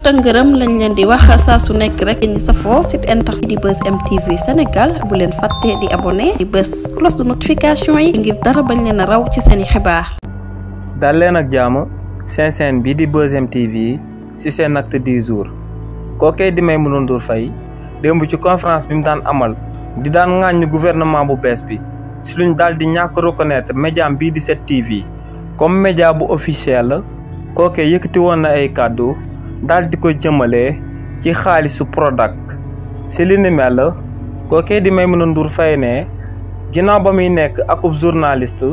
tëngërëm lañ leen di wax saa su nekk rek ñi safoo site internet di Buzz M TV Sénégal bu leen fàtte di abonné di bës cloche de notification yi ngir dara bañ leen a raw ci seeni xibaar. dal leen ak jàmm seen bi di Buzz M TV ci seen acte du jour kookee di Maimouna Ndour Faye démb ci conférence bi mu daan amal di daan ŋàññ gouvernement bu bees bi si luñ daal di ñàkk reconnaître média bii di 7TV comme média bu officiel kookee yëkkati woon na ay kàddu daal di ko jëmale ci xaalisu Prodac si li ni mel kookee di Maimouna Ndour Faye ne ginnaaw ba muy nekk akub journaliste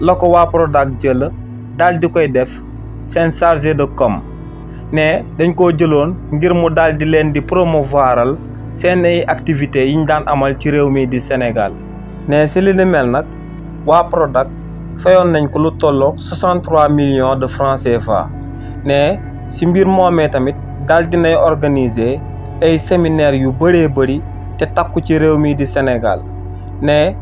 la ko waa Prodac jël daal di koy def seen chargé de com ne dañ koo jëloon ngir mu daal di leen di promouvoiral seen ay activités yi ñu daan amal ci réew mi di Sénégal ne si li ni mel nag waa Prodac fayoon nañ ko lu tolloog 63 millions de francs CFA ne si mbir moomee tamit daal dinay organiser ay séminaire yu bëree bëri te takku ci réew mi di Sénégal ne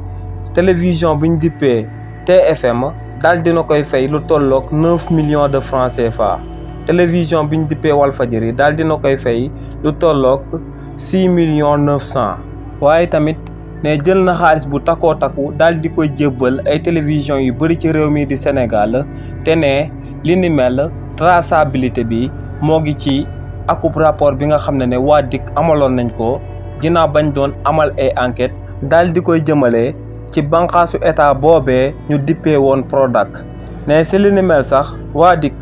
télévision bi ñu dippee TFM daal dina koy fay lu tolloog 9 millions de francs CFA télévision bi ñu dippee Walfadjri daal dina koy fay lu tolloog 6 millions 900 waaye tamit ne jël na xaalis bu takkoo takku daal di koy jébbal ay télévision yu bëri ci réew mi di Sénégal te ne li ni mel traçabilité bi moo ngi ci akub rapport bi nga xam ne waa DIC amaloon nañ ko ginnaaw bañ doon amal ay enquête daal di koy jëmale ci bànqaasu état boobee ñu dippee woon Prodac ne si li ni mel sax waa DIC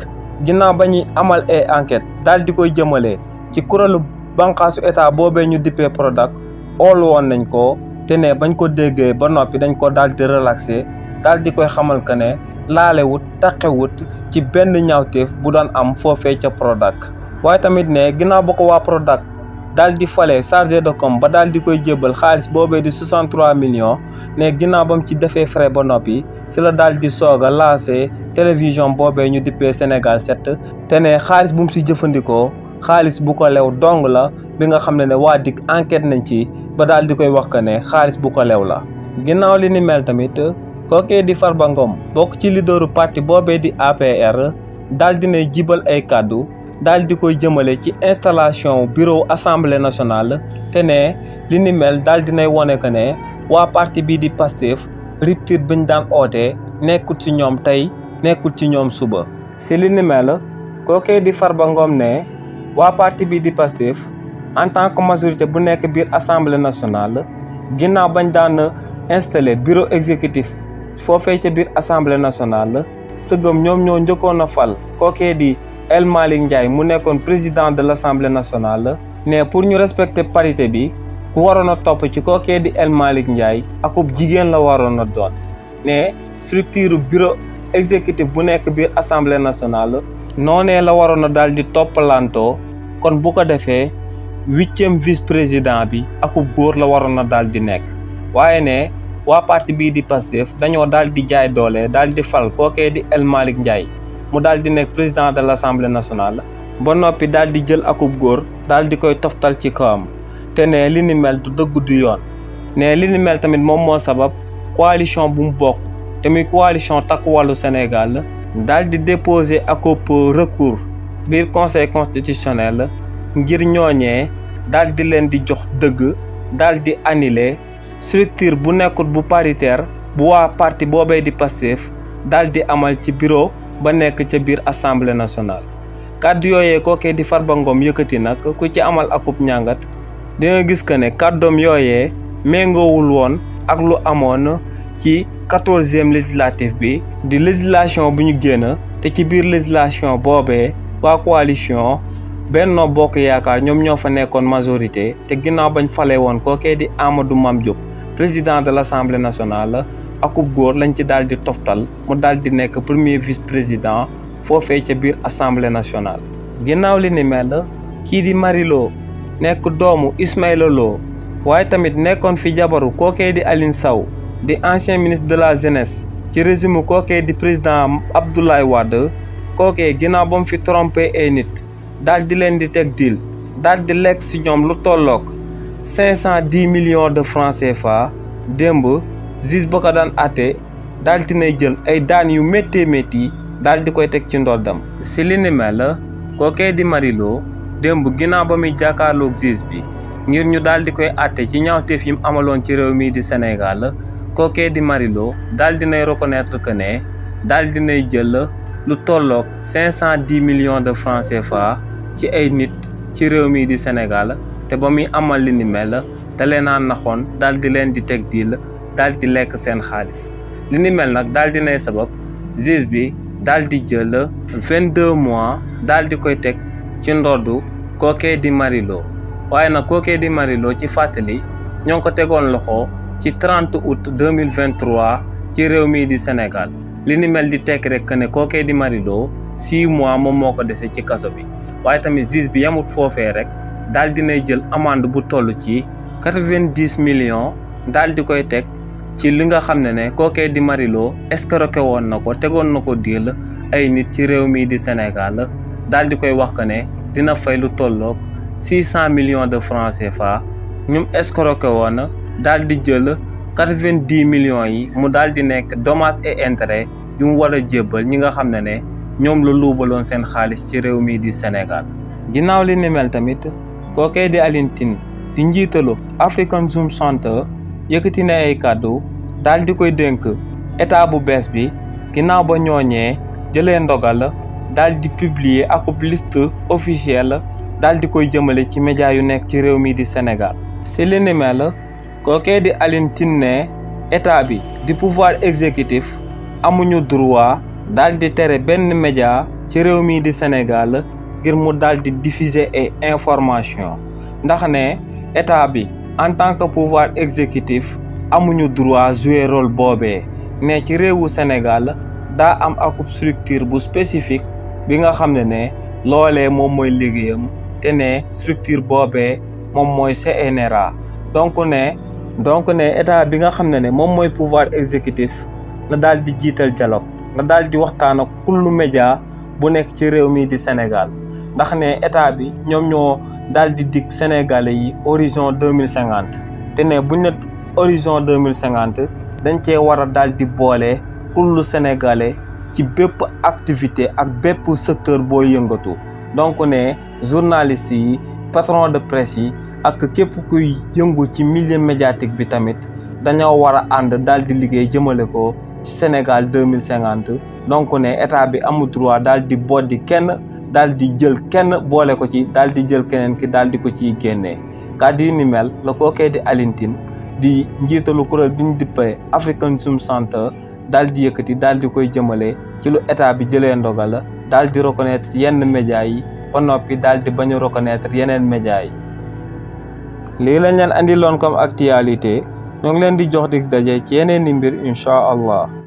ginnaaw ba ñuy amal ay enquête daal di koy jëmale ci kuréelu bànqaasu état boobee ñu dippee Prodac oolu woon nañ ko te ne bañ ko déggee ba noppi dañ ko daal di relaxé daal di koy xamal que ne laalewut taqewut ci benn ñaawteef bu doon am foofee ca Prodac waaye tamit ne ginnaaw ba ko waa Prodac daal di fale chargé de com ba daal di koy jébbal xaalis boobee di 63 millions ne ginnaaw bam ci defee frais ba noppi si la daal di soog a lancé télévision boobee ñu dippee Sénégal 7 te ne xaalis bu mu si jëfandikoo xaalis bu ko lew dong la bi nga xam ne waa DIC enquête nañ ci ba daal di koy wax que ne xaalis bu ko lew la ginnaaw li ni mel tamit kookee di Farba Ngom bokk ci leaderu parti boobee di APR daal dinay jibal ay kàddu daal di koy jëmale ci installation bureau assemblée nationale te ne li ni mel daal dinay wone que ne waa parti bii di Pastef rupture biñ daan oote nekkul ci ñoom tey nekkul ci ñoom suba si li ni mel kookee di Farba Ngom ne waa parti bii di Pastef en tant que majorité bu nekk biir assemblée nationale ginnaaw bañ daan installé bureau exécutif foofee ca biir assemblée nationale sëgëm ñoom ñoo njëkkoon a fal kookee di El Malick Ndiaye mu nekkoon président de l' assemblée nationale ne pour ñu respecter parité bi ku waroon a topp ci kookee di El Malick Ndiaye akub jigéen la waroon a doon ne structure bureau exécutif bu nekk biir assemblée nationale noonee la waroon a daal di toppalantoo kon bu ko defee 8e vice président bi akub góor la waroon a daal di nekk waaye ne waa parti bii di Pastef dañoo daal di jaay doole daal di fal kookee di El Malick Ndiaye mu daal di nekk président de l' assemblée nationale ba noppi daal di jël akub góor daal di koy toftal ci kawam te ne li ni mel du dëgg du yoon ne li ni mel tamit moom moo sabab coalition bu mu bokk te muy coalition takku wàllu Sénégal daal di déposer akub recours biir conseil constitutionnel ngir ñooñee daal di leen di jox dëgg daal di annuler structure bu nekkul bu paritaire bu waa parti boobee di Pastef daal di amal ci bureau ba nekk ca biir assemblée nationale kàddu yooyee kookee di Farba Ngom yëkkati nag ku ci amal akub ñàngat di nga gis que ne kàddoom yooyee méngoowul woon ak lu amoon ci 14e législative bi di législation bu ñu génn te ci biir législation boobee waa coalition Benno Bokk Yaakaar ñoom ñoo fa nekkoon majorité te ginnaaw bañ fale woon kookee di Amadou Mame Diop président de l' assemblée nationale akub góor lañ ci daal di toftal mu daal di nekk premier vice président foofee ca biir assemblée nationale ginnaaw li ni mel kii di Marie Lo nekk doomu Ismaïla Lo waaye tamit nekkoon fi jabaru kookee di Aline Sow di ancien ministre de la jeunesse ci régime kookee di président Abdoulaye Wade kookee ginnaaw ba mu fi trompé ay nit daal di leen di teg deal daal di lekk si ñoom lu tolloog 510 millions de francs CFA démb juge ba ko daan àtte daal di nay jël ay daan yu méttee métti daal di koy teg ci ndoddam si li ni mel kookee di Marie Lo démb ginnaaw ba muy jàkkaarloog juge bi ngir ñu daal di koy àtte ci ñaawteef yi mu amaloon ci réew mii di Sénégal kookee di Marie Lo daal dinay reconnaître que ne daal dinay jël lu tolloog 510 millions de francs CFA ci ay nit ci réew mii di Sénégal te ba muy amal li ni mel te leen a naxoon daal di leen di teg diil daal di lekk seen xaalis li ni mel nag daal dinay sabab juge bi daal di jël 22 mois daal di koy teg ci ndoddu kookee di Marie Lo waaye nag kookee di Marie Lo ci fàttali ñoo ngi ko tegoon loxo ci 30 août 2023 ci réew mii di Sénégal li ni mel di tekk rek que ne kookee di Marie Lo 6 mois moom moo ko dese ci kaso bi waaye tamit juge bi yamut foofee rek daal dinay jël amende bu toll ci 90 millions daal di koy teg ci li nga xam ne kookee di Marie Lo escroqué woon na ko tegoon na ko diil ay nit ci réew mii di Sénégal daal di koy wax que ne dina fay lu tolloog 600 millions de francs CFA ñum escroqué woon daal di jël 90 millions yi mu daal di nekk dommages et intérêts yu mu war a jébbal ñi nga xam ne ñoom la luubaloon seen xaalis ci réew mii di Sénégal. ginnaaw li ni mel tamit kookee di Alioune Tine di njiitalu African Zoom Center yëkkati na ay kàddu daal di koy dénk état bu bees bi ginnaaw ba ñooñee jëlee ndogal daal di publier akub liste officielle daal di koy jëmale ci média yu nekk ci réew mii di Sénégal. si li ni mel kookee di Alioune Tine ne état bi di pouvoir exécutif amuñu droit daal di tere benn média ci réew mii di Sénégal ngir mu daal di diffuser ay information ndax ne état bi en tant que pouvoir exécutif amuñu droit jouer rôle boobee ne ci réewu Sénégal daa am akub structure bu spécifique bi nga xam ne loolee moom mooy liggéeyam te ne structure boobee moom mooy CNRA donc ne état bi nga xam ne moom mooy pouvoir exécutif nga daal di jiital dialogue nga daal di waxtaan ak kullu média bu nekk ci réew mi di Sénégal ndax ne état bi ñoom ñoo daal di dig Sénégalais yi horizon 2050 te ne buñ ne horizon 2050 dañ cee war a daal di boole kullu Sénégalais ci bépp activité ak bépp secteur boo yëngatu donc ne journalistes yi patron de presse yi ak képp kuy yëngu ci milieu médiatique bi tamit dañoo war a ànd daal di liggéey jëmale ko ci Sénégal 2050 donc ne état bi amul droit daal di boddi kenn daal di jël kenn boole ko ci daal di jël keneen ki daal di ko ciy génnee kàddu yi ni mel la kookee di Alioune Tine di njiitalu kuréel bi ñu dippee African Zoom Center daal di yëkkati daal di koy jëmale ci lu état bi jëlee ndogal daal di reconnaître yenn médias yi ba noppi daal di bañ a reconnaître yeneen médias yi. lii lañ leen andiloon comme actualité ñoo ngi leen di jox dig daje ci yeneen i mbir incha allah.